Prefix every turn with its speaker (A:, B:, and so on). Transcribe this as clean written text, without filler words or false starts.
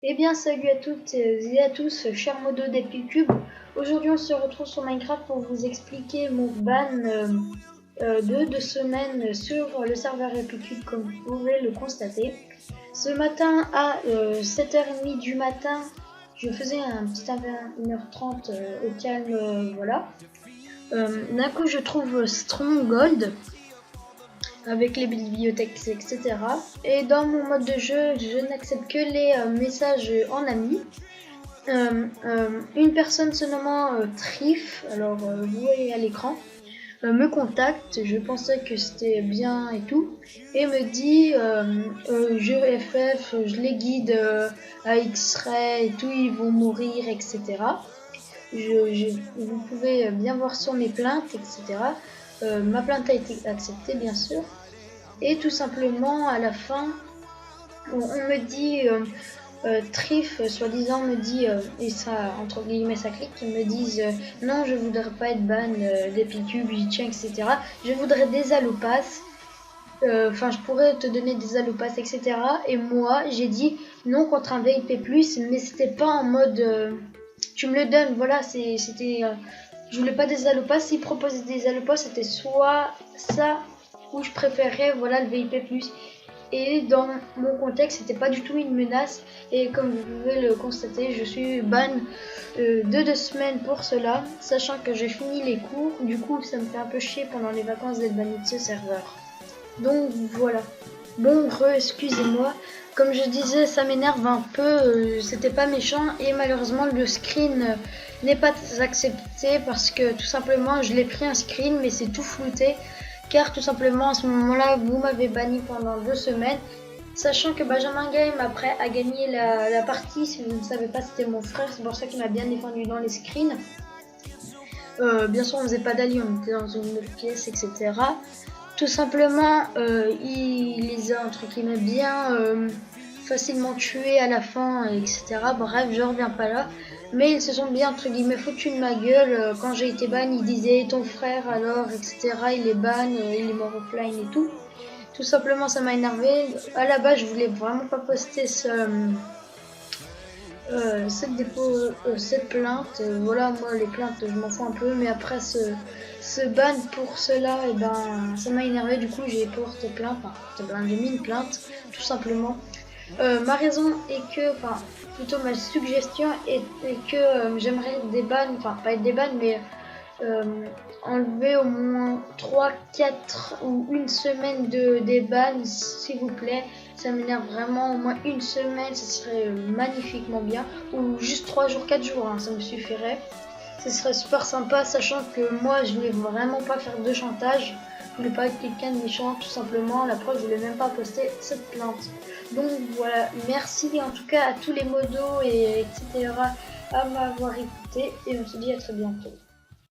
A: Eh bien, salut à toutes et à tous, chers modos d'Epicube. Aujourd'hui, on se retrouve sur Minecraft pour vous expliquer mon ban de 2 semaines sur le serveur Epicube, comme vous pouvez le constater. Ce matin, à 7h30 du matin, je faisais un petit 1h30 au calme, voilà. D'un coup, je trouve Stronghold avec les bibliothèques, etc. Et dans mon mode de jeu, je n'accepte que les messages en ami. Une personne se nommant Trif, alors vous voyez à l'écran, me contacte, je pensais que c'était bien et tout, et me dit je FF, je les guide à X-Ray et tout, ils vont mourir, etc. Vous pouvez bien voir sur mes plaintes, etc. Ma plainte a été acceptée, bien sûr. Et tout simplement, à la fin, on me dit, Trif, soi-disant, me dit, et ça, entre guillemets, ça clique, ils me disent non, je voudrais pas être ban d'Epicube, j'y tiens, etc. Je voudrais des allopass. Enfin, je pourrais te donner des allopass, etc. Et moi, j'ai dit non contre un VIP+, mais c'était pas en mode tu me le donnes, voilà, c'était. Je voulais pas des allopass. S'ils proposaient des allopass, c'était soit ça où je préférais, voilà, le VIP+. Et dans mon contexte, c'était pas du tout une menace. Et comme vous pouvez le constater, je suis ban de 2 semaines pour cela, sachant que j'ai fini les cours. Du coup, ça me fait un peu chier pendant les vacances d'être banni de ce serveur. Donc voilà. Bon, excusez-moi. Comme je disais, ça m'énerve un peu. C'était pas méchant et malheureusement le screen n'est pas accepté parce que tout simplement je l'ai pris un screen mais c'est tout flouté. Car tout simplement à ce moment-là, vous m'avez banni pendant 2 semaines. Sachant que Benjamin Game après a gagné la partie, si vous ne savez pas, c'était mon frère, c'est pour ça qu'il m'a bien défendu dans les screens. Bien sûr, on faisait pas d'alliés, on était dans une autre pièce, etc. Tout simplement, il les a entre guillemets bien facilement tués à la fin, etc. Bref, je reviens pas là. Mais ils se sont bien entre guillemets foutus de ma gueule. Quand j'ai été ban, ils disaient ton frère alors, etc. Il est ban, il est mort offline et tout. Tout simplement, ça m'a énervé. À la base, je voulais vraiment pas poster cette plainte. Voilà, moi les plaintes je m'en fous un peu, mais après ce ban pour cela, et ben ça m'a énervé. Du coup j'ai porté plainte, j'ai mis une plainte tout simplement. Ma raison est que, enfin plutôt ma suggestion est que j'aimerais des bans, enfin pas être des bans, mais enlever au moins 3, 4 ou une semaine des bans, s'il vous plaît. Ça m'énerve vraiment, au moins une semaine, ça serait magnifiquement bien. Ou juste 3 jours, 4 jours, hein, ça me suffirait. Ce serait super sympa, sachant que moi, je voulais vraiment pas faire de chantage. Je voulais pas être quelqu'un de méchant, tout simplement. La preuve, je voulais même pas poster cette plainte. Donc voilà, merci en tout cas à tous les modos et etc. à m'avoir écouté. Et on se dit à très bientôt.